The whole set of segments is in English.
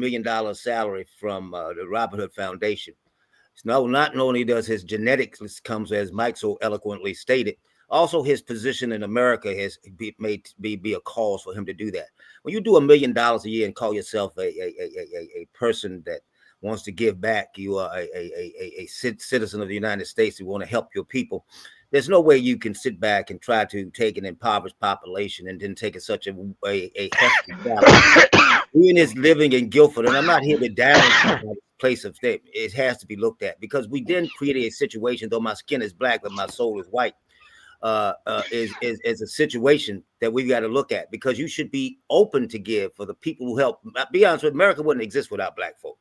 $1 million salary from the Robert Hood Foundation. No, not only does his genetics comes, as Mike so eloquently stated, also his position in America has made be a cause for him to do that. When you do $1 million a year and call yourself a person that wants to give back, you are a citizen of the United States who want to help your people. There's no way you can sit back and try to take an impoverished population and then take it such a hefty salary. Ian is living in Guilford, and I'm not here to down place of state. It has to be looked at because we then created a situation, though my skin is black, but my soul is white, is a situation that we've got to look at because you should be open to give for the people who help. I'll be honest with you, America wouldn't exist without black folk.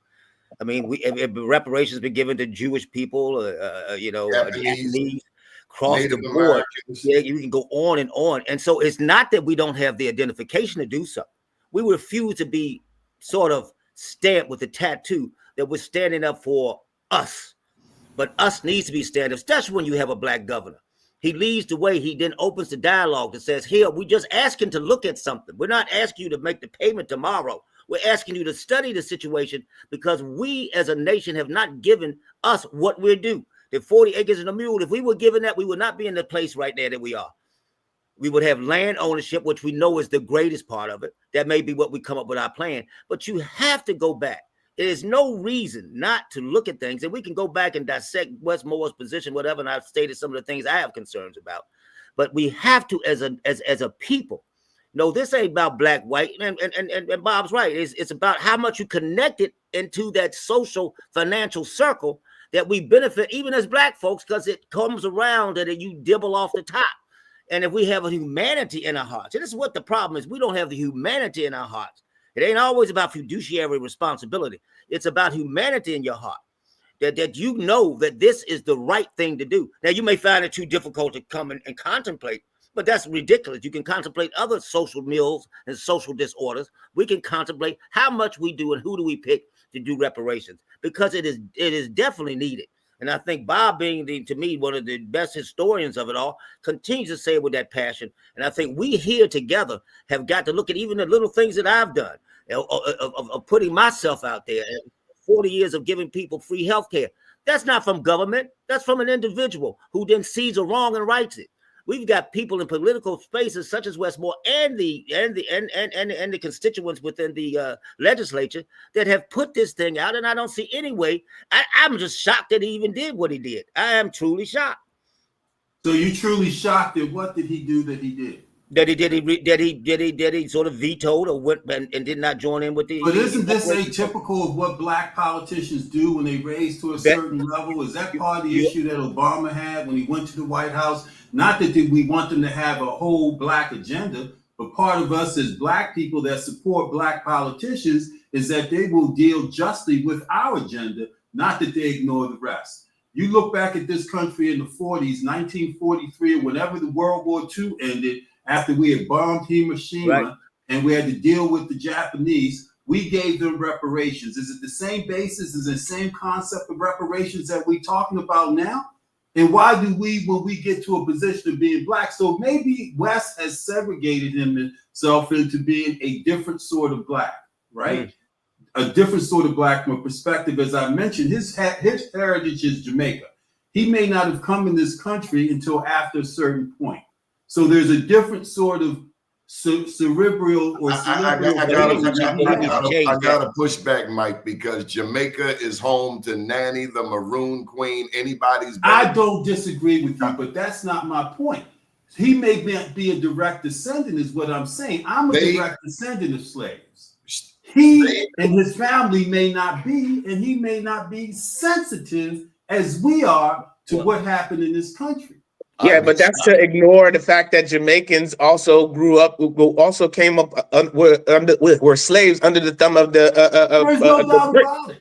I mean, if reparations been given to Jewish people, Japanese, across Native the board, yeah, you can go on. And so it's not that we don't have the identification to do so. We refuse to be sort of stamped with a tattoo that we're standing up for us. But us needs to be standing up, especially when you have a black governor. He leads the way. He then opens the dialogue that says, here, we just asking to look at something. We're not asking you to make the payment tomorrow. We're asking you to study the situation because we as a nation have not given us what we're due. The 40 acres and a mule, if we were given that, we would not be in the place right there that we are. We would have land ownership, which we know is the greatest part of it. That may be what we come up with our plan. But you have to go back. There's no reason not to look at things. And we can go back and dissect Westmore's position, whatever. And I've stated some of the things I have concerns about. But we have to, as a people, no, this ain't about black, white. And Bob's right. It's about how much you connect it into that social, financial circle that we benefit, even as black folks, because it comes around and you dibble off the top. And if we have a humanity in our hearts, and this is what the problem is, we don't have the humanity in our hearts. It ain't always about fiduciary responsibility. It's about humanity in your heart, that you know that this is the right thing to do. Now, you may find it too difficult to come and contemplate, but that's ridiculous. You can contemplate other social ills and social disorders. We can contemplate how much we do and who do we pick to do reparations, because it is definitely needed. And I think Bob, being to me one of the best historians of it all, continues to say it with that passion. And I think we here together have got to look at even the little things that I've done of putting myself out there. 40 years of giving people free health care. That's not from government. That's from an individual who then sees a wrong and rights it. We've got people in political spaces such as Westmore and the constituents within the legislature that have put this thing out, and I don't see any way. I'm just shocked that he even did what he did. I am truly shocked. So you truly shocked at what did he do that he did? That he sort of vetoed or went and did not join in with the. But isn't this atypical of what black politicians do when they raise to a certain level? Is that part of the issue that Obama had when he went to the White House? Not that we want them to have a whole black agenda, but part of us as black people that support black politicians is that they will deal justly with our agenda, not that they ignore the rest. You look back at this country in the 40s, 1943, or whenever the World War II ended, after we had bombed Hiroshima, right, and we had to deal with the Japanese, we gave them reparations. Is it the same basis? Is it the same concept of reparations that we're talking about now? And why do we, when we get to a position of being black? So maybe West has segregated himself into being a different sort of black, right? Mm. A different sort of black from a perspective. As I mentioned, his heritage is Jamaica. He may not have come in this country until after a certain point. So there's a different sort of cerebral or cerebral. I gotta push back, Mike, because Jamaica is home to Nanny, the Maroon Queen, anybody's. I don't disagree with you, but that's not my point. He may be a direct descendant, is what I'm saying. I'm a direct descendant of slaves. He and his family may not be, and he may not be sensitive as we are to what happened in this country. Yeah, but that's to ignore the fact that Jamaicans also grew up, also came up were slaves under the thumb of the. There's no doubt about it.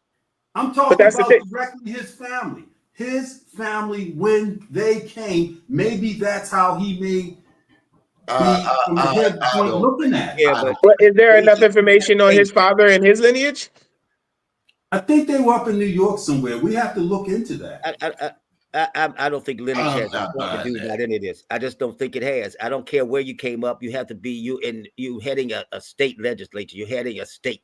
I'm talking about directly his family. His family, when they came, maybe that's how he may be looking at it. Yeah, but is there enough information on his father and his lineage? I think they were up in New York somewhere. We have to look into that. I don't think lineage has to do about any of this. I just don't think it has. I don't care where you came up. You have to be you heading a state legislature. You're heading a state.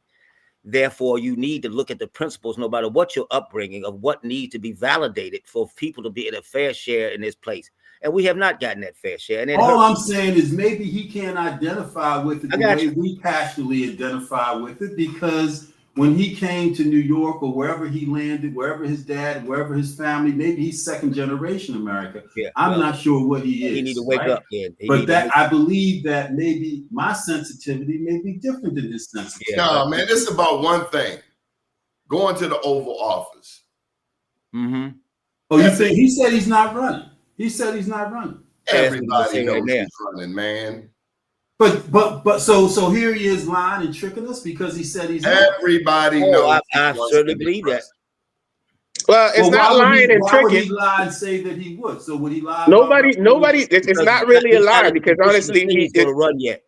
Therefore, you need to look at the principles, no matter what your upbringing, of what needs to be validated for people to be in a fair share in this place. And we have not gotten that fair share. And all I'm saying is maybe he can't identify with it the way we passionately identify with it, because when he came to New York or wherever he landed, wherever his dad, wherever his family, maybe he's second generation America. Yeah, I'm not sure what he is. He need to wake up, kid. But that I believe that maybe my sensitivity may be different than his sensitivity. Yeah, no, man, this is about one thing: going to the Oval Office. Mm-hmm. Oh, you think he said he's not running? He said he's not running. Everybody knows he's running, man. But so here he is lying and tricking us because he said he's not. Everybody knows. I certainly believe that. Well, it's not lying and tricking. Why would he lie and say that he would? So would he lie? Nobody. It's not really a lie, because honestly, he's going to run yet.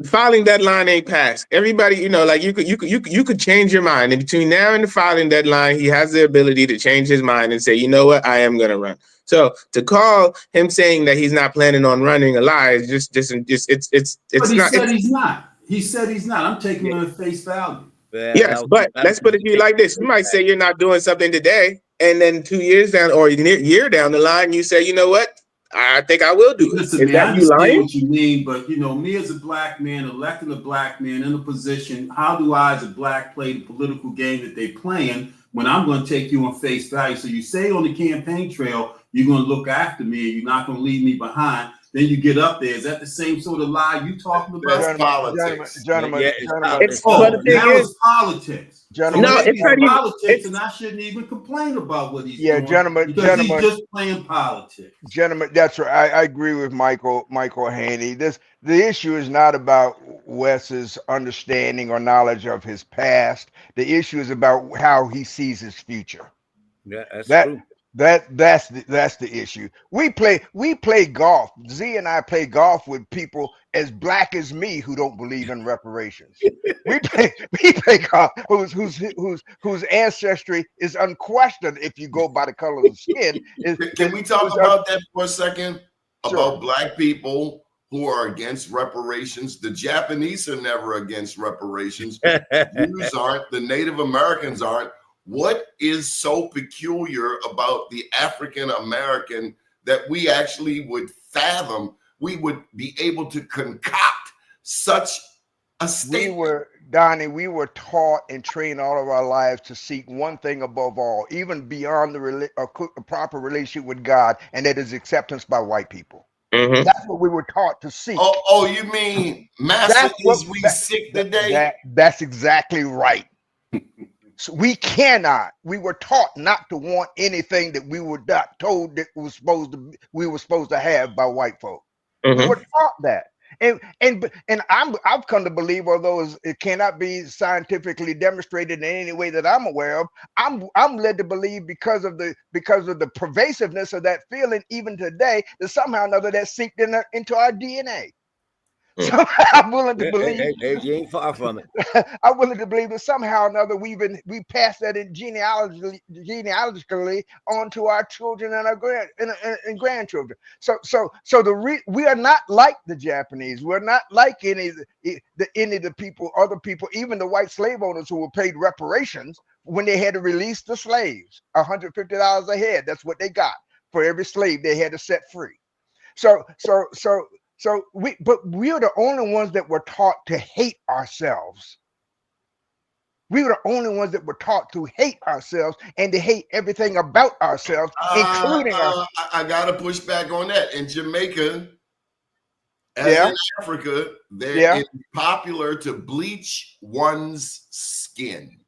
Filing deadline ain't passed. Everybody, like you could change your mind, and between now and the filing deadline, he has the ability to change his mind and say, you know what, I am going to run. So to call him saying that he's not planning on running a lie is just it's but not. He's not. He said he's not. I'm taking him at face value. Yes, but let's put it to you like this: you might say you're not doing something today, and then 2 years down or a year down the line, you say, you know what, I think I will do it. Listen, man, I understand what you mean, but me as a black man, electing a black man in a position, how do I as a black play the political game that they playing when I'm going to take you on face value? So you say on the campaign trail, you're going to look after me and you're not going to leave me behind. Then you get up there. Is that the same sort of lie you talking about? That's politics. Gentlemen. It's politics. Gentlemen, no, it's politics, and I shouldn't even complain about what he's doing. Gentlemen, he's just playing politics. Gentlemen, that's right. I agree with Michael Haney. The issue is not about Wes's understanding or knowledge of his past. The issue is about how he sees his future. Yeah, that's true. That's the issue. We play golf. Z and I play golf with people as black as me who don't believe in reparations. we play golf whose ancestry is unquestioned if you go by the color of the skin. Can we talk about that for a second? Sure. About black people who are against reparations. The Japanese are never against reparations. Jews aren't. The Native Americans aren't. What is so peculiar about the African American that we actually would fathom, we would be able to concoct such a statement? Donnie, we were taught and trained all of our lives to seek one thing above all, even beyond a proper relationship with God, and that is acceptance by white people. Mm-hmm. That's what we were taught to seek. Oh, you mean master is we seek today? That's exactly right. So we were taught not to want anything that we were not told that we were supposed to have by white folk. Mm-hmm. We were taught that. And I've come to believe, although it cannot be scientifically demonstrated in any way that I'm aware of, I'm led to believe because of the pervasiveness of that feeling even today, that somehow or another that seeped into our DNA. So I'm willing to believe you ain't far from it. I'm willing to believe that somehow or another we passed that in genealogically on to our children and our and grandchildren. So we are not like the Japanese. We're not like any of the people, other people, even the white slave owners who were paid reparations when they had to release the slaves, $150 a head. That's what they got for every slave they had to set free. So we are the only ones that were taught to hate ourselves. We were the only ones that were taught to hate ourselves and to hate everything about ourselves, including our. I gotta push back on that. In Jamaica, as in Africa, it's popular to bleach one's skin.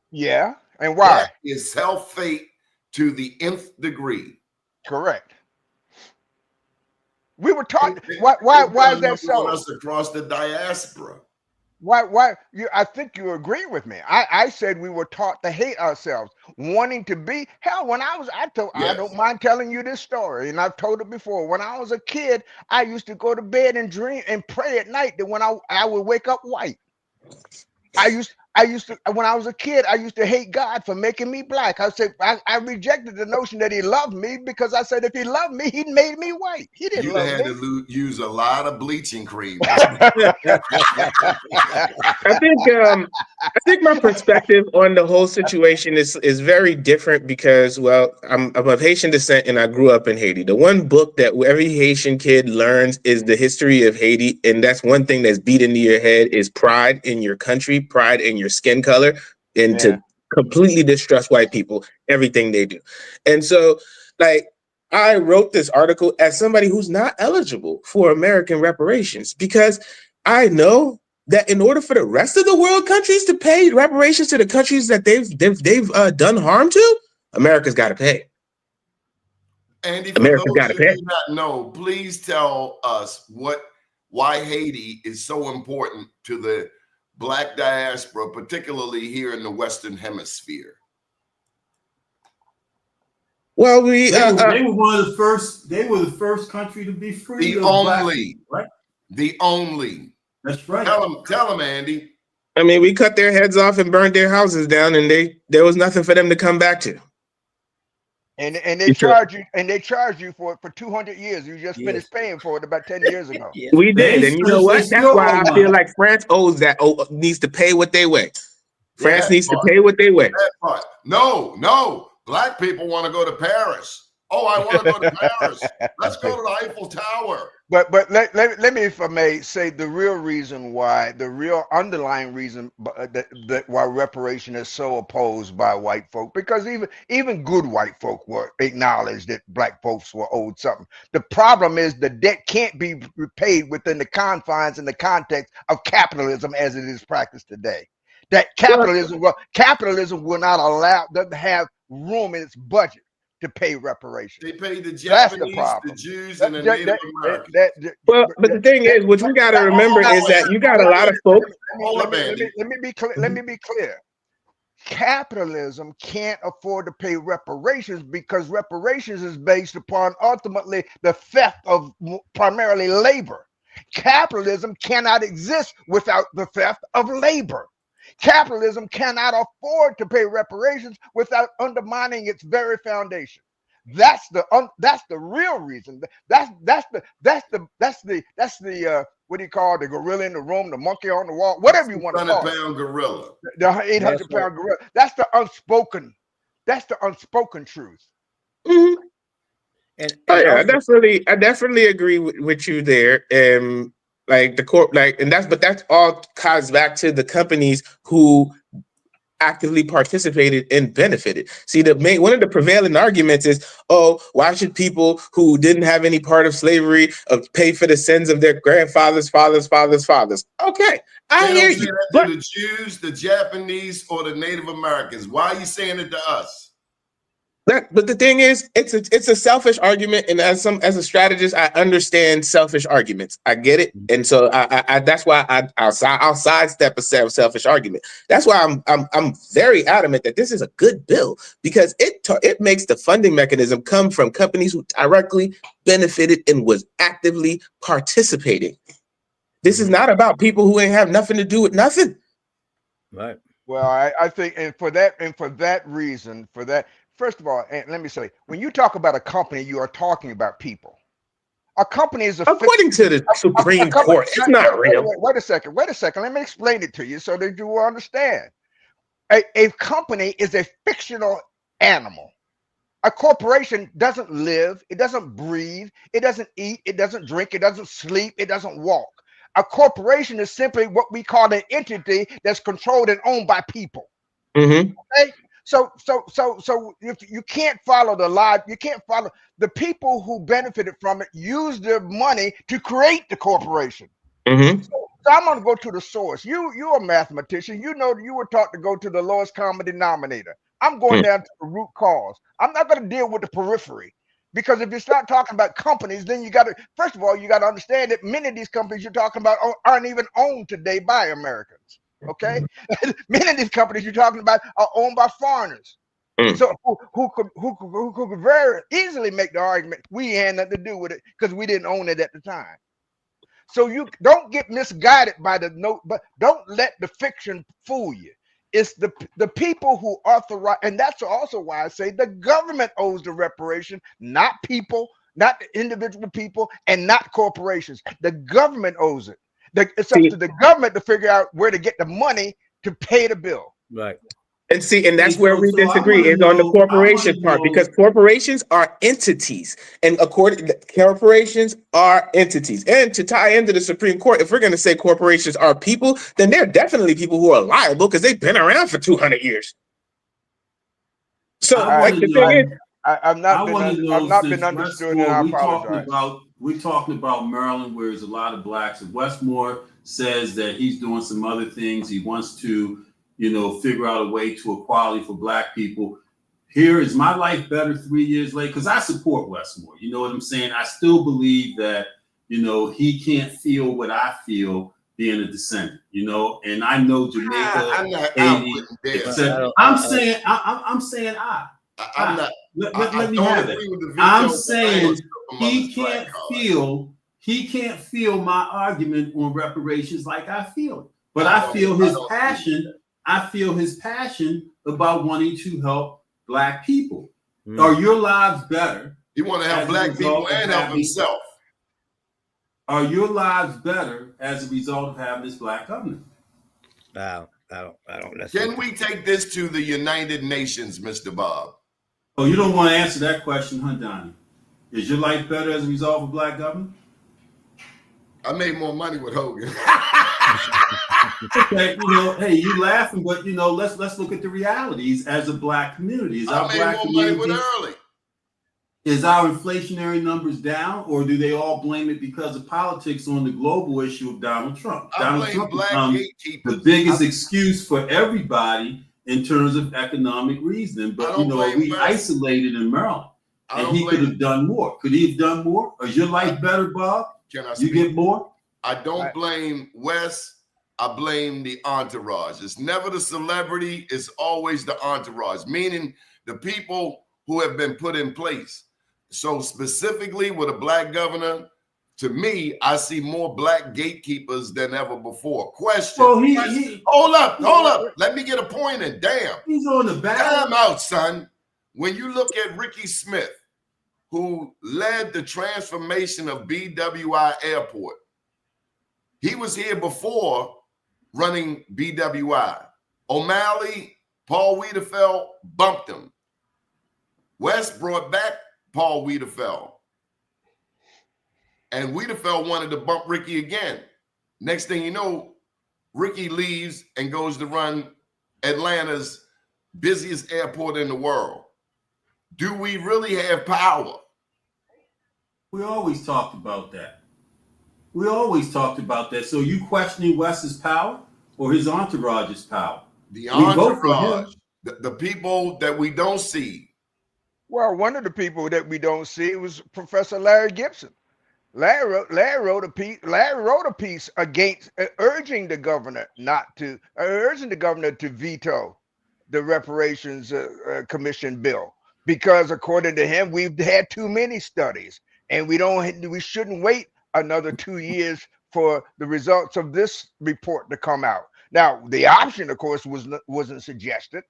Yeah, and why? That is self-hate to the nth degree. Correct. We were taught. Why is that so? Us across the diaspora. Why? I think you agree with me. I said we were taught to hate ourselves, wanting to be. Hell, when I don't mind telling you this story, and I've told it before. When I was a kid, I used to go to bed and dream and pray at night that when I would wake up white. I used to, when I was a kid, I used to hate God for making me black. I rejected the notion that he loved me because I said if he loved me, he made me white. He didn't You'd love have had me. to use a lot of bleaching cream. I think my perspective on the whole situation is very different because, well, I'm of Haitian descent and I grew up in Haiti. The one book that every Haitian kid learns is the history of Haiti, and that's one thing that's beat into your head is pride in your country, pride in your skin color, and Yeah. to completely distrust white people, everything they do. And so, like, I wrote this article as somebody who's not eligible for American reparations because I know that in order for the rest of the world countries to pay reparations to the countries that they've done harm to, America's got to pay. Andy, for America's those got to who pay. do not know, please tell us why Haiti is so important to the Black diaspora, particularly here in the Western Hemisphere. Well, we they were one of the first. They were the first country to be free. The only, right? The only. That's right. Tell them, Andy. I mean, we cut their heads off and burned their houses down, and there was nothing for them to come back to. And they charge you for it for 200 years. You just finished paying for it about 10 years ago. Yes. We did, and you know what? That's why I feel like France needs to pay what they weigh. France needs to pay what they weigh. That part. No. Black people want to go to Paris. Oh, I want to go to Paris. Let's go to the Eiffel Tower. But let me, if I may, say the real reason why, the real underlying reason that why reparation is so opposed by white folk, because even good white folk were acknowledged that black folks were owed something. The problem is the debt can't be repaid within the confines and the context of capitalism as it is practiced today. That capitalism will not allow, doesn't have room in its budget to pay reparations. They pay the Japanese, the Jews, and the Native Americans. But the thing is, what we got to remember is that you got a lot of folks. Let me be clear. Capitalism can't afford to pay reparations because reparations is based upon ultimately the theft of primarily labor. Capitalism cannot exist without the theft of labor. Capitalism cannot afford to pay reparations without undermining its very foundation. That's the real reason. That's the what do you call it? The gorilla in the room, the monkey on the wall, whatever you want to call it. 800-pound gorilla. The 800-pound gorilla. That's the unspoken truth. Mm-hmm. I definitely agree with you there. But that's all ties back to the companies who actively participated and benefited. See, one of the prevailing arguments is, oh, why should people who didn't have any part of slavery pay for the sins of their grandfathers, fathers? Okay, I hear you. But to the Jews, the Japanese, or the Native Americans, why are you saying it to us? But the thing is, it's a selfish argument, and as a strategist, I understand selfish arguments. I get it, and so I that's why I'll sidestep a selfish argument. That's why I'm very adamant that this is a good bill because it makes the funding mechanism come from companies who directly benefited and was actively participating. This is not about people who ain't have nothing to do with nothing. Right. Well, I think, and for that reason, first of all, and let me say, when you talk about a company, you are talking about people. A company is according to the Supreme Court. It's not real. Wait a second. Let me explain it to you so that you will understand. A company is a fictional animal. A corporation doesn't live, it doesn't breathe, it doesn't eat, it doesn't drink, it doesn't sleep, it doesn't walk. A corporation is simply what we call an entity that's controlled and owned by people. Mm-hmm. Okay? So you can't follow the people who benefited from it, use their money to create the corporation. Mm-hmm. So I'm going to go to the source. You're a mathematician. You know you were taught to go to the lowest common denominator. I'm going down to the root cause. I'm not going to deal with the periphery. Because if you start talking about companies, then first of all, you got to understand that many of these companies you're talking about aren't even owned today by Americans. Okay, many of these companies you're talking about are owned by foreigners. So who could very easily make the argument we had nothing to do with it because we didn't own it at the time. So you don't get misguided by the note, but don't let the fiction fool you. it's the people who authorize, and that's also why I say the government owes the reparation, not people, not the individual people, and not corporations. The government owes it. It's up to the government to figure out where to get the money to pay the bill. Right. And see, and that's Hey, where so we I disagree wanna is on the know- corporation part, because corporations are entities, and according to corporations are entities. And to tie into the Supreme Court, if we're going to say corporations are people, then they're definitely people who are liable because they've been around for 200 years. So, I like wanna the thing know- is, I've not been been understood, and I apologize. We're talking about Maryland, where there's a lot of blacks. And Westmore says that he's doing some other things. He wants to, figure out a way to equality for black people. Here is my life better 3 years later, because I support Westmore. You know what I'm saying? I still believe that, he can't feel what I feel being a descendant, and I know Jamaica, I'm not. Haiti, There. I'm saying I. I'm not. Let me don't have agree it. with the veto, I'm but I saying ain't gonna he strip can't a mother's feel my argument on reparations like I feel it. But I I don't- feel I his don't passion. I feel his passion about wanting to help black people. Mm. Are your lives better? He want to as help a black result people of and help having- himself. Are your lives better as a result of having this black government? I don't. That's Can we take this to the United Nations, Mr. Bob? Oh, you don't want to answer that question, huh, Donnie? Is your life better as a result of black government? I made more money with Hogan. Okay, hey, you laughing, but let's look at the realities as a black community. Is I our made black more money community, with Early. is our inflationary numbers down, or do they all blame it because of politics on the global issue of Donald Trump? I Donald blame Trump black becomes gatekeepers. the biggest excuse for everybody in terms of economic reasoning. But I don't blame we West. isolated in Maryland, I and don't he could blame. have done more. Could he have done more? Is your life better, Bob? Can I You speak? get more? I don't blame Wes. I blame the entourage. It's never the celebrity. It's always the entourage, meaning the people who have been put in place. So specifically with a black governor, to me, I see more black gatekeepers than ever before. Question. Well, Hold up. Let me get a point in. Damn. he's on the back. Time out, son. When you look at Ricky Smith, who led the transformation of BWI Airport, he was here before running BWI. O'Malley, Paul Wiedefeld bumped him. West brought back Paul Wiedefeld. And Wiedefeld wanted to bump Ricky again. Next thing you know, Ricky leaves and goes to run Atlanta's busiest airport in the world. Do we really have power? We always talked about that. So you questioning Wes's power or his entourage's power? The We vote for entourage, him. the people that we don't see. Well, one of the people that we don't see was Professor Larry Gibson. Larry wrote a piece against urging the governor to veto the reparations commission bill, because according to him, we've had too many studies, and we shouldn't wait another 2 years for the results of this report to come out. Now, the option, of course, wasn't suggested,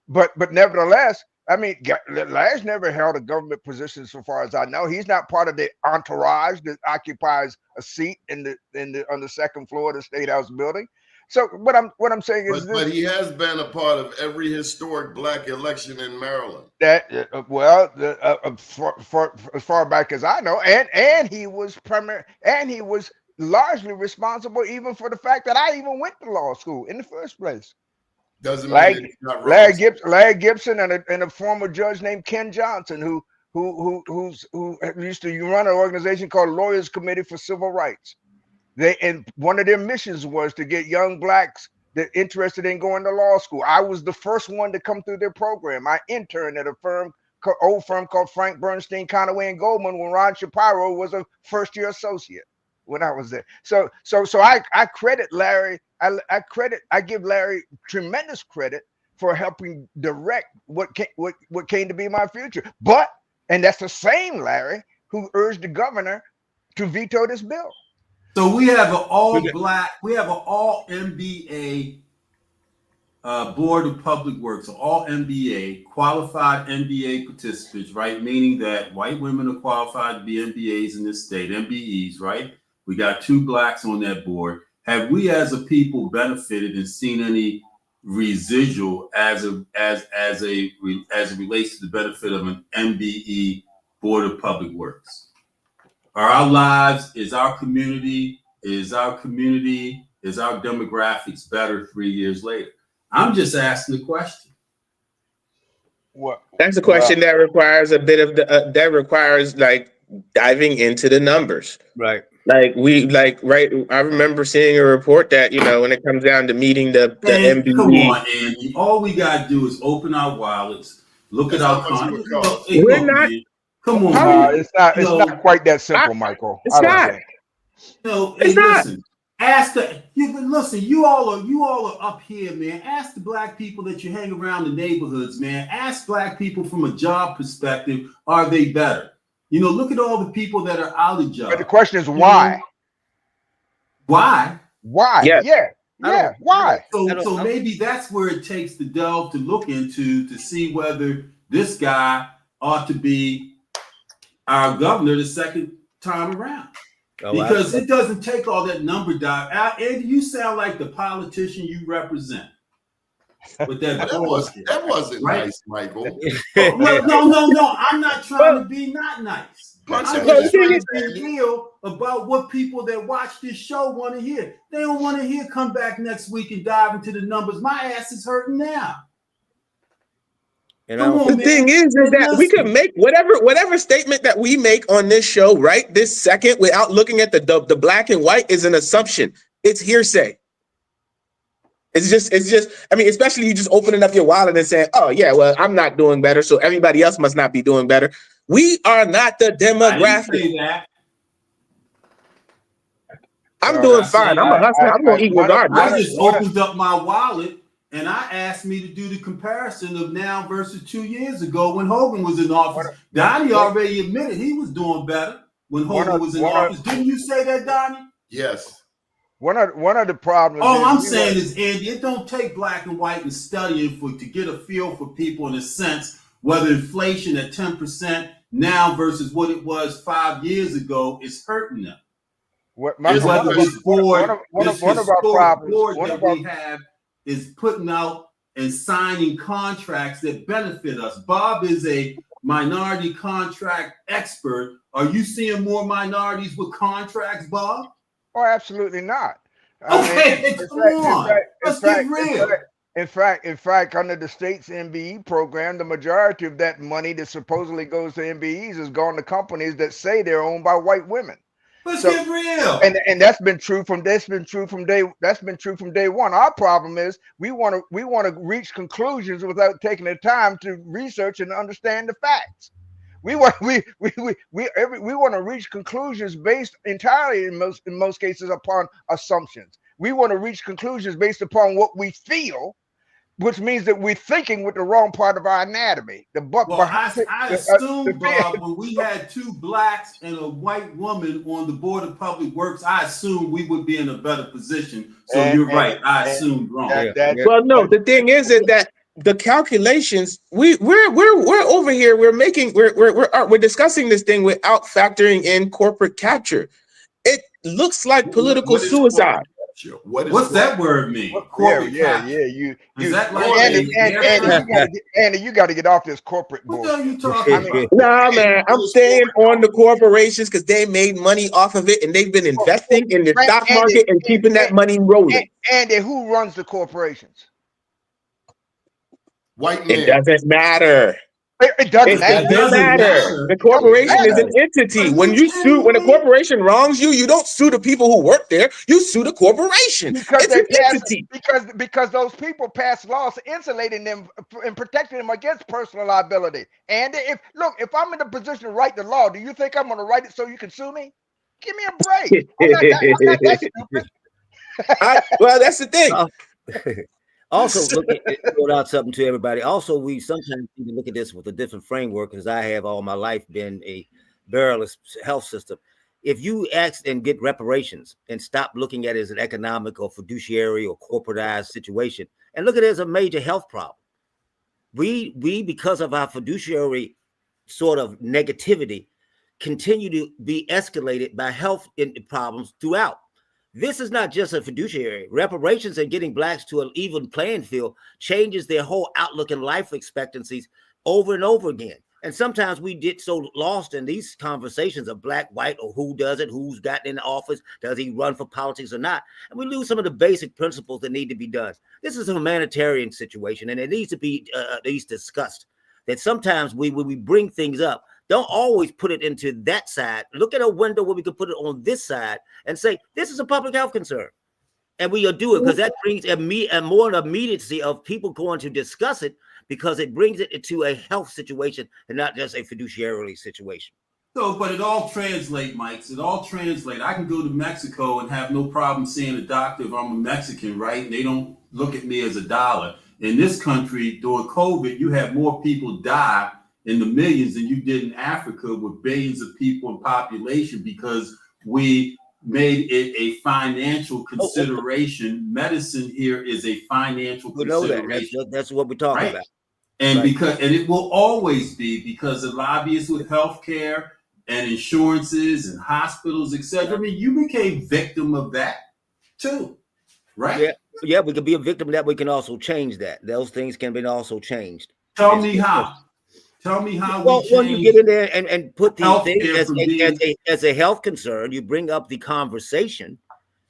but nevertheless, I mean, Larry's never held a government position, so far as I know. He's not part of the entourage that occupies a seat on the second floor of the State House building. So what I'm saying is this: but he has been a part of every historic black election in Maryland. that as far back as I know, and he was largely responsible even for the fact that I even went to law school in the first place. Doesn't mean it's not wrong. Larry Gibson and a former judge named Ken Johnson, who used to run an organization called Lawyers Committee for Civil Rights. And one of their missions was to get young blacks that interested in going to law school. I was the first one to come through their program. I interned at an old firm called Frank Bernstein, Conaway and Goldman when Ron Shapiro was a first-year associate when I was there. So I credit Larry. I give Larry tremendous credit for helping direct what came to be my future. And that's the same Larry who urged the governor to veto this bill. So we have an all black, we have an all NBA Board of Public Works, all MBA, qualified MBA participants, right? Meaning that white women are qualified to be MBAs in this state, MBEs, right? We got 2 blacks on that board. Have we as a people benefited and seen any residual as it relates to the benefit of an MBE Board of Public Works? Are our lives, is our demographics better 3 years later? I'm just asking the question. What? That's a question that requires a bit of that requires like diving into the numbers. Right. Right. I remember seeing a report that, when it comes down to meeting the And MBE. come on, Andy. All we gotta do is open our wallets, look at our content. We're not. Man, come on. It's not quite that simple, Michael. It's not. It's not. Listen, you all are up here, man. Ask the black people that you hang around the neighborhoods, man. Ask black people from a job perspective, are they better? Look at all the people that are out of job. But the question is why? Why? Why? Yeah. Why? So maybe that's where it takes to delve to look into to see whether this guy ought to be our governor the second time around. Because it doesn't take all that number dive. Andy, you sound like the politician you represent. With that wasn't right? nice, Michael. No. I'm not trying to be not nice. I'm just trying to be real about what people that watch this show want to hear. They don't want to hear come back next week and dive into the numbers. My ass is hurting now. The thing is that we can make whatever statement that we make on this show right this second without looking at the black and white is an assumption. It's hearsay. It's just, I mean, especially you just opening up your wallet and saying, oh yeah, well, I'm not doing better, so everybody else must not be doing better. We are not the demographic. I'm doing fine. I'm a hustler. I'm going to eat regardless. I just opened up my wallet and I asked me to do the comparison of now versus 2 years ago when Hogan was in office. Donnie already admitted he was doing better when Hogan was in office. Didn't you say that, Donnie? Yes. One of the problems. All I'm saying is, Andy, it don't take black and white and studying to get a feel for people in a sense whether inflation at 10% now versus what it was 5 years ago is hurting them. One of our problems that we have is putting out and signing contracts that benefit us. Bob is a minority contract expert. Are you seeing more minorities with contracts, Bob? Oh, absolutely not. Come on. Let's get real. In fact, under the state's MBE program, the majority of that money that supposedly goes to MBEs has gone to companies that say they're owned by white women. Let's get real. And that's been true from day one. Our problem is we want to reach conclusions without taking the time to research and understand the facts. We want to reach conclusions based entirely in most cases upon assumptions. We want to reach conclusions based upon what we feel, which means that we're thinking with the wrong part of our anatomy. I assume, Bob, when we had 2 blacks and a white woman on the Board of Public Works, I assume we would be in a better position. So you're right. I assumed wrong. Well, no, the thing is that the calculations we're over here. We're discussing this thing without factoring in corporate capture. It looks like political suicide. What's that word mean? Andy, you got to get off this corporate board. What are you talking about? Nah, man, I'm staying on the corporations because they made money off of it and they've been investing in the stock market and keeping that money rolling. Andy, who runs the corporations? White man. It doesn't matter. It doesn't matter. The corporation is an entity. When a corporation wrongs you, you don't sue the people who work there. You sue the corporation. It's an entity. Because those people pass laws insulating them and protecting them against personal liability. And if I'm in a position to write the law, do you think I'm going to write it so you can sue me? Give me a break. I'm not that stupid. Well, that's the thing. Also, throw out something to everybody. Also, we sometimes need to look at this with a different framework, because I have all my life been a barrelless health system. If you ask and get reparations and stop looking at it as an economic or fiduciary or corporatized situation, And look at it as a major health problem. We because of our fiduciary sort of negativity, continue to be escalated by health problems throughout. This is not just a fiduciary. Reparations and getting blacks to an even playing field changes their whole outlook and life expectancies over and over again. And sometimes we get so lost in these conversations of black, white, or who does it, who's gotten in office, does he run for politics or not? And we lose some of the basic principles that need to be done. This is a humanitarian situation, and it needs to be at least discussed. That sometimes when we bring things up, don't always put it into that side. Look at a window where we can put it on this side and say, this is a public health concern. And we will do it because that brings a more immediacy of people going to discuss it, because it brings it into a health situation and not just a fiduciary situation. So, but it all translates, Mike. It all translates. I can go to Mexico and have no problem seeing a doctor if I'm a Mexican, right? And they don't look at me as a dollar. In this country, during COVID, you had more people die in the millions than you did in Africa with billions of people in population, because we made it a financial consideration. Medicine here is a financial consideration. That's what we're talking about. And and it will always be, because the lobbyists with healthcare and insurances and hospitals, etc. I mean, you became victim of that too, right? Yeah, we could be a victim of that. We can also change that. Those things can be also changed. Tell me how. Tell me how. Well, when you get in there and put these things as a health concern, you bring up the conversation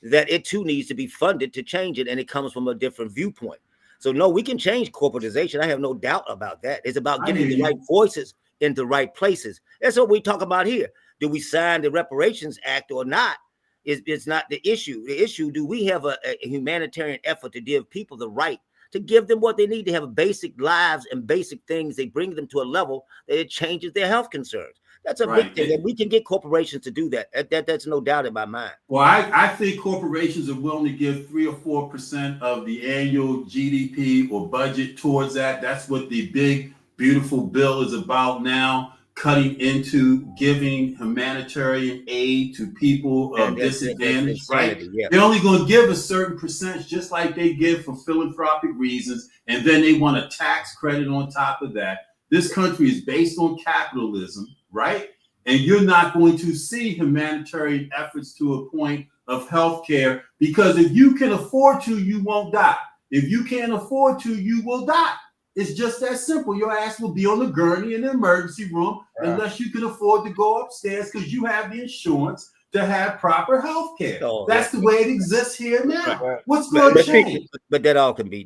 that it too needs to be funded to change it, and it comes from a different viewpoint. So no, we can change corporatization. I have no doubt about that. It's about getting the right voices in the right places. That's what we talk about here. Do we sign the Reparations Act or not? It's not the issue. The issue, do we have a humanitarian effort to give people the right to give them what they need to have basic lives and basic things? They bring them to a level that it changes their health concerns. That's a big thing, and we can get corporations to do that. That's no doubt in my mind. Well, I think corporations are willing to give 3 or 4% of the annual GDP or budget towards that. That's what the big, beautiful bill is about now, cutting into giving humanitarian aid to people of disadvantage, right? Yeah. They're only going to give a certain percentage, just like they give for philanthropic reasons, and then they want a tax credit on top of that. This country is based on capitalism, right? And you're not going to see humanitarian efforts to a point of healthcare, because if you can afford to, you won't die. If you can't afford to, you will die. It's just that simple. Your ass will be on the gurney in the emergency room unless you can afford to go upstairs because you have the insurance to have proper health care. That's the way it exists here now. What's going to change? But that all can be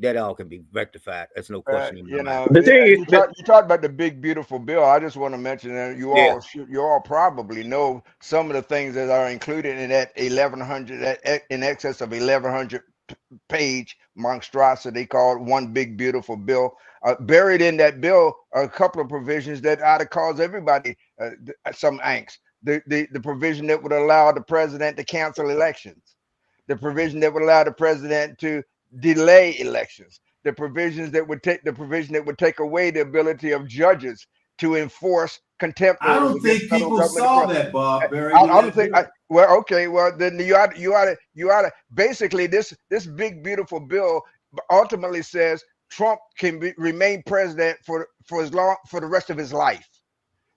rectified. That's no question. You talked about the big beautiful bill. I just want to mention that you all probably know some of the things that are included in that 1,100, in excess of 1,100 page monstrosity called One Big Beautiful Bill. Buried in that bill are a couple of provisions that ought to cause everybody some angst. The provision that would allow the president to cancel elections, the provision that would allow the president to delay elections, the provision that would take away the ability of judges to enforce contempt. I don't think people saw that, Bob. I don't think. Well, then you ought to basically this big beautiful bill ultimately says Trump can remain president for the rest of his life.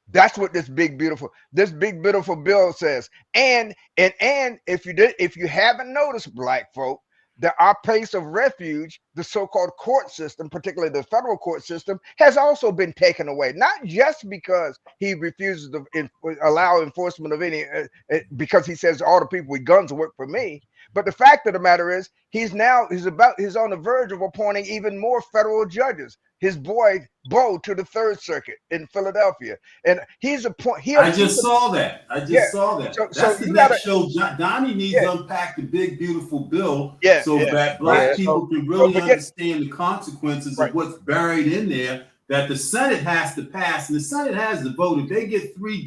That's what this big beautiful bill says. And if you haven't noticed, black folk, that our place of refuge, the so-called court system, particularly the federal court system, has also been taken away. Not just because he refuses to allow enforcement of any, because he says all the people with guns work for me. But the fact of the matter is, he's on the verge of appointing even more federal judges. His boy Bo to the Third Circuit in Philadelphia, and I just saw that. That's the next show. Doni needs to unpack the big beautiful bill, that black people can really understand the consequences of what's buried in there. That the Senate has to pass, and the Senate has to vote. If they get three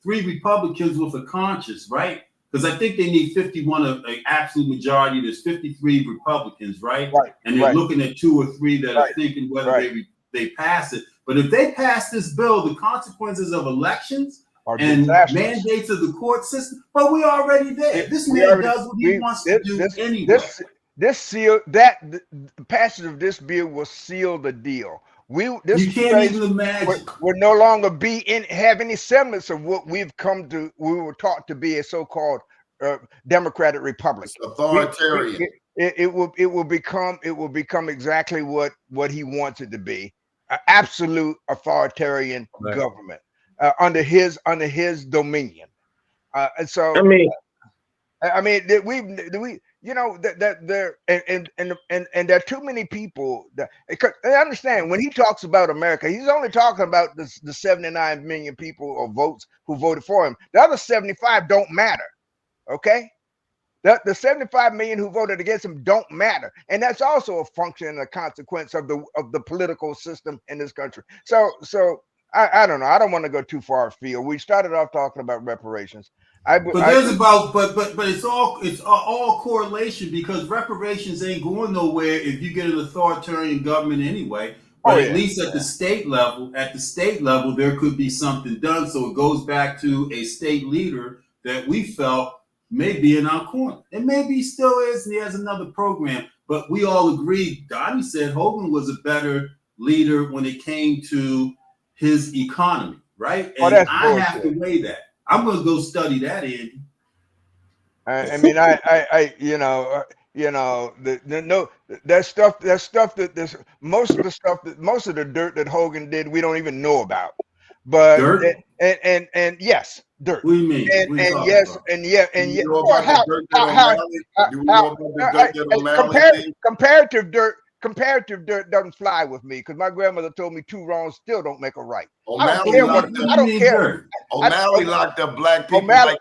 Republicans with a conscience, right? Because I think they need 51, an absolute majority. There's 53 Republicans, right? And they're looking at 2 or 3 that are thinking whether they pass it. But if they pass this bill, the consequences of elections and mandates of the court system, but we're already there. This man does what he wants to do anyway. The passage of this bill will seal the deal. This You can't place even imagine. will no longer have any semblance of what we were taught to be a so-called democratic republic. It's authoritarian. It will become exactly what he wants it to be, an absolute authoritarian government under his dominion. And so I mean, we you know that there and there are too many people that, because I understand when he talks about America, he's only talking about the 79 million people or votes who voted for him. The other 75 don't matter. Okay. The 75 million who voted against him don't matter, and that's also a function and a consequence of the political system in this country. So I don't know. I don't want to go too far afield. We started off talking about reparations. But it's all correlation, because reparations ain't going nowhere if you get an authoritarian government anyway. But at least at the state level, there could be something done. So it goes back to a state leader that we felt may be in our corner. And maybe he still is, and he has another program. But we all agreed, Doni said Hogan was a better leader when it came to his economy, right? And I have to weigh that. I'm going to go study that, Andy. I mean, that stuff that most of the dirt that Hogan did, we don't even know about. But dirt? And yes, dirt. What do you mean? And yes, and yeah, and yeah. Comparative dirt doesn't fly with me, because my grandmother told me 2 wrongs still don't make a right. I don't care. O'Malley locked up black people. O'Malley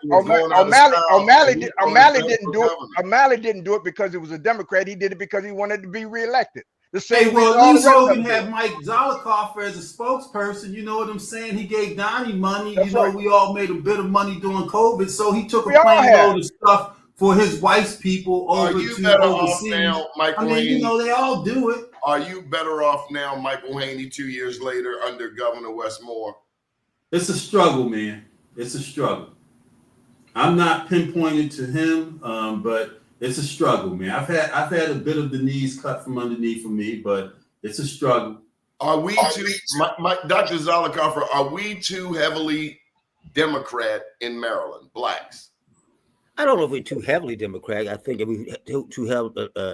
didn't do it because he was a Democrat. He did it because he wanted to be reelected. The same at least Hogan had Mike Zolikoff as a spokesperson. You know what I'm saying? He gave Doni money. We all made a bit of money during COVID, so he took a plane load of stuff for his wife's people over to overseas. Now, Michael Haney? They all do it. Are you better off now, Michael Haney, 2 years later under Governor Westmore? It's a struggle, man. It's a struggle. I'm not pinpointed to him, but it's a struggle, man. I've had a bit of the knees cut from underneath of me, but it's a struggle. Are we too, Dr. Zolikoff, are we too heavily Democrat in Maryland, blacks? I don't know if we're too heavily Democratic. I think if we too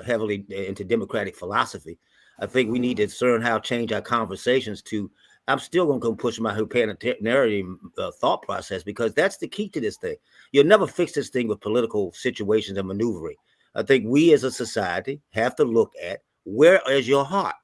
heavily into Democratic philosophy. I think we need to learn how to change our conversations to. I'm still going to push my humanitarian thought process, because that's the key to this thing. You'll never fix this thing with political situations and maneuvering. I think we as a society have to look at, where is your heart?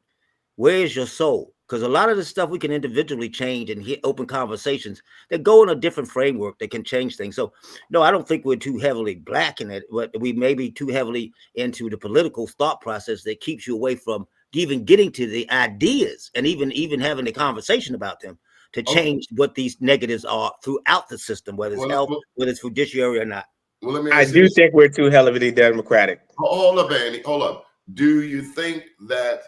Where is your soul? Because a lot of the stuff we can individually change and hit open conversations that go in a different framework that can change things. So, no, I don't think we're too heavily black in it, but we may be too heavily into the political thought process that keeps you away from even getting to the ideas and even having the conversation about them to change what these negatives are throughout the system, whether it's health, whether it's judiciary or not. I do think we're too heavily Democratic. Hold up, Andy. Hold up. Do you think that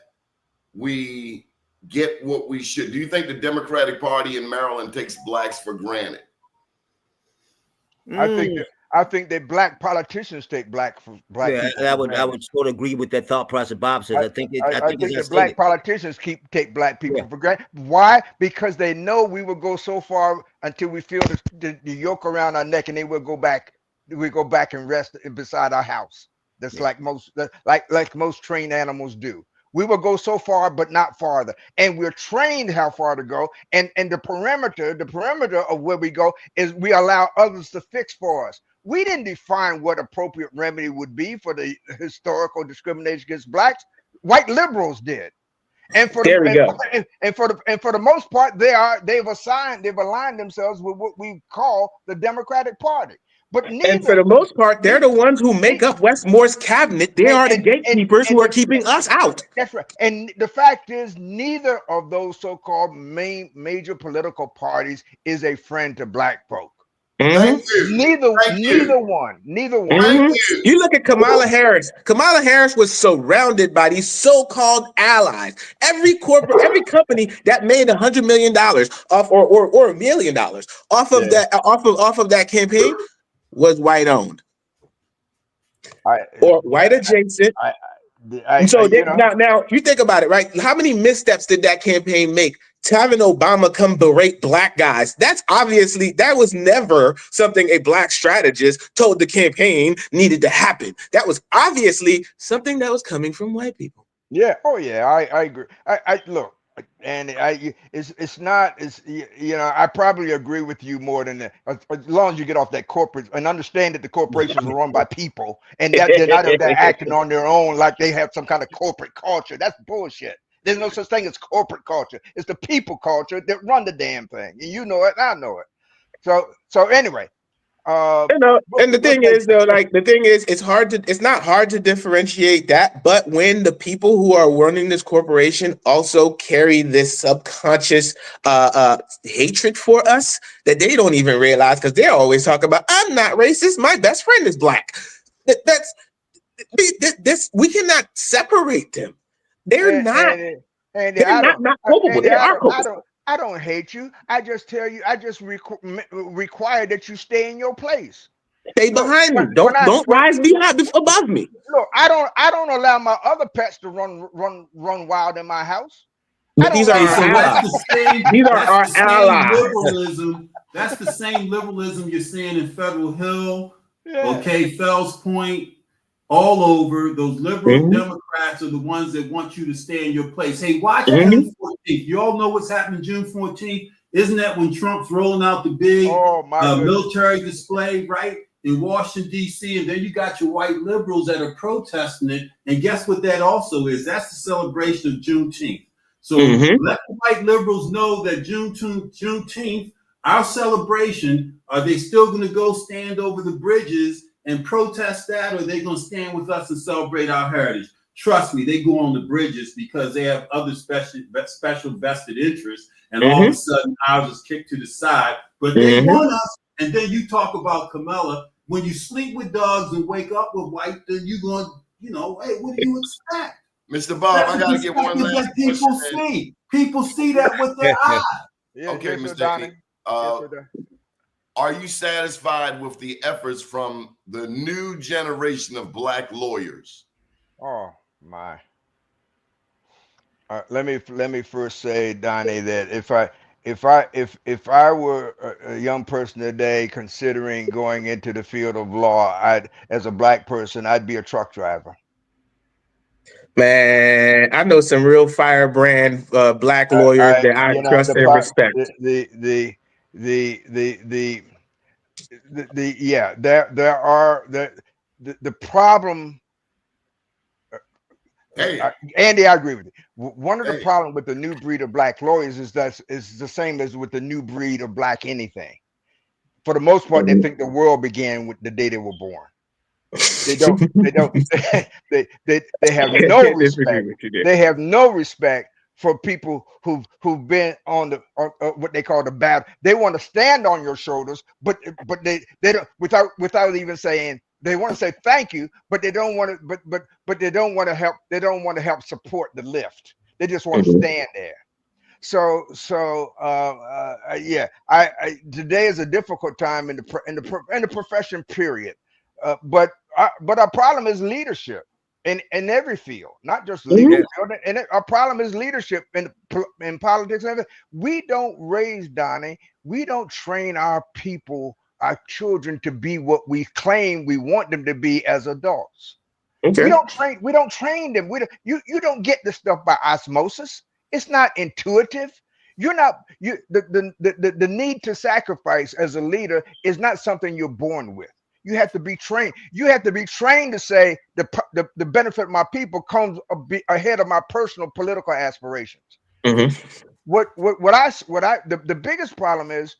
we get what we should? Do you think the Democratic Party in Maryland takes blacks for granted? I think that black politicians take black people. I would sort of agree with that thought process Bob says. I think that black politicians take black people for granted. Why? Because they know we will go so far until we feel the yoke around our neck, and they will go back. We go back and rest beside our house. That's like most trained animals do. We will go so far, but not farther. And we're trained how far to go. And the perimeter of where we go is we allow others to fix for us. We didn't define what appropriate remedy would be for the historical discrimination against blacks. White liberals did. And for the most part, they've aligned themselves with what we call the Democratic Party. And for the most part, they're the ones who make up Westmore's cabinet. They are the gatekeepers who are keeping us out. That's right. And the fact is, neither of those so-called major political parties is a friend to black folk. Mm-hmm. Neither one. Mm-hmm. You look at Kamala Harris. Kamala Harris was surrounded by these so-called allies. Every company that made $100 million off or $1 million off of that campaign was white owned. or white adjacent. And so now you think about it, right? How many missteps did that campaign make? To having Obama come berate black guys. That was never something a black strategist told the campaign needed to happen. That was obviously something that was coming from white people. Yeah. Oh yeah. I agree. I look, and it's not, I probably agree with you more than that. As long as you get off that corporate and understand that the corporations are run by people and that they're acting on their own like they have some kind of corporate culture. That's bullshit. There's no such thing as corporate culture. It's the people culture that run the damn thing. And you know it, and I know it. So anyway. And the thing is, though, it's not hard to differentiate that. But when the people who are running this corporation also carry this subconscious hatred for us that they don't even realize, because they always talk about, I'm not racist, my best friend is black. This we cannot separate them. They're not culpable. They are culpable. I don't hate you. I just tell you, I just require that you stay in your place. Stay behind me. Don't rise above me. Look, I don't allow my other pets to run wild in my house. But these are our allies. These are our allies. Liberalism. That's the same liberalism you're seeing in Federal Hill, Fells Point, all over. Those liberal Democrats are the ones that want you to stay in your place. Hey, watch June 14th. You all know what's happening June 14th? Isn't that when Trump's rolling out the big military display, right, in Washington, D.C.? And then you got your white liberals that are protesting it. And guess what that also is? That's the celebration of Juneteenth. So let the white liberals know that Juneteenth, our celebration, are they still going to go stand over the bridges and protest that, or are they going to stand with us and celebrate our heritage? Trust me, they go on the bridges because they have other special vested interests, and all of a sudden ours is kicked to the side. But they want us, and then you talk about Kamala. When you sleep with dogs and wake up with white, then you're going, hey, what do you expect? Mr. Bob, I got to get one last question. People see that with their eyes. Yeah, okay, Mr. Doni. Are you satisfied with the efforts from the new generation of black lawyers? Oh my! Let me first say, Donnie, that if I were a young person today considering going into the field of law, as a black person, I'd be a truck driver. Man, I know some real firebrand black lawyers that I trust and respect. The problem. Hey, Andy, I agree with you. One of the problems with the new breed of black lawyers is that it's the same as with the new breed of black anything. For the most part, they think the world began with the day they were born. They don't. They have no respect. They have no respect for people who've been on the what they call the battle. They want to stand on your shoulders, but they don't, without even saying. They want to say thank you, but they don't want to. But they don't want to help. They don't want to help support the lift. They just want to stand there. So today is a difficult time in the profession. Period. But our problem is leadership in every field, not just legal field. And our problem is leadership in politics and everything. We don't raise, Donnie. We don't train our people, our children, to be what we claim we want them to be as adults. Okay. We don't train them. You don't get this stuff by osmosis. It's not intuitive. The need to sacrifice as a leader is not something you're born with. You have to be trained. You have to be trained to say the benefit of my people comes ahead of my personal political aspirations. The biggest problem is,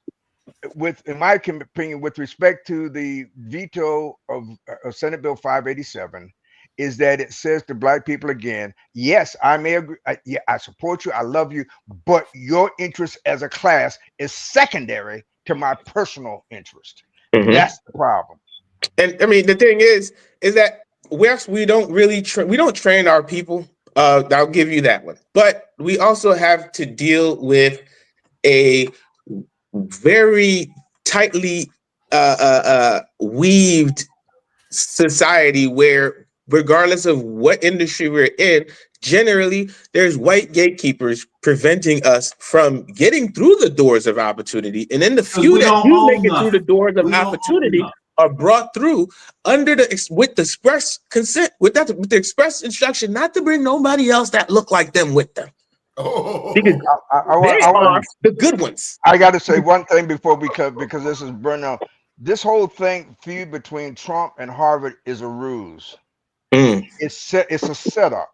in my opinion, with respect to the veto of Senate Bill 587, is that it says to black people again, yes, I may agree, I support you, I love you, but your interest as a class is secondary to my personal interest. That's the problem. And I mean, the thing is that we don't really we don't train our people. I'll give you that one. But we also have to deal with a very tightly weaved society where, regardless of what industry we're in, generally there's white gatekeepers preventing us from getting through the doors of opportunity. And then the few we that don't do make own it through the nothing. doors of We don't own opportunity nothing. are brought through under with the express consent, with the express instruction not to bring nobody else that look like them with them. Because they are the good ones. I got to say one thing before we cut, because this is Bruno. This whole feud between Trump and Harvard is a ruse. It's a setup.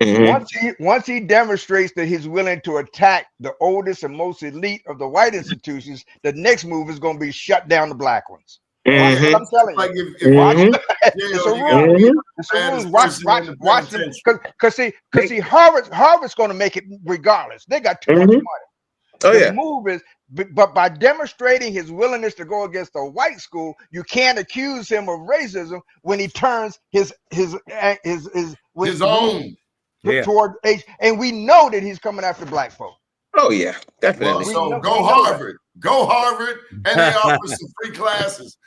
Once he demonstrates that he's willing to attack the oldest and most elite of the white institutions, the next move is going to be shut down the black ones. Watch what I'm telling you. Like It's a rule. It's a rule. Watch them. Because see, Harvard's going to make it regardless. They got too much money. The move is, but by demonstrating his willingness to go against a white school, you can't accuse him of racism when he turns his own toward age, and we know that he's coming after black folk. Oh yeah, definitely. Well, so go Harvard, and they offer some free classes.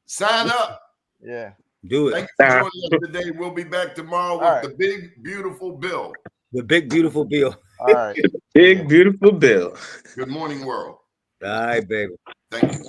Sign up. Yeah, do it. Thank you for joining us today. We'll be back tomorrow with the big beautiful bill. The big beautiful bill. All right, big beautiful bill. Good morning, world. All right, baby. Thank you.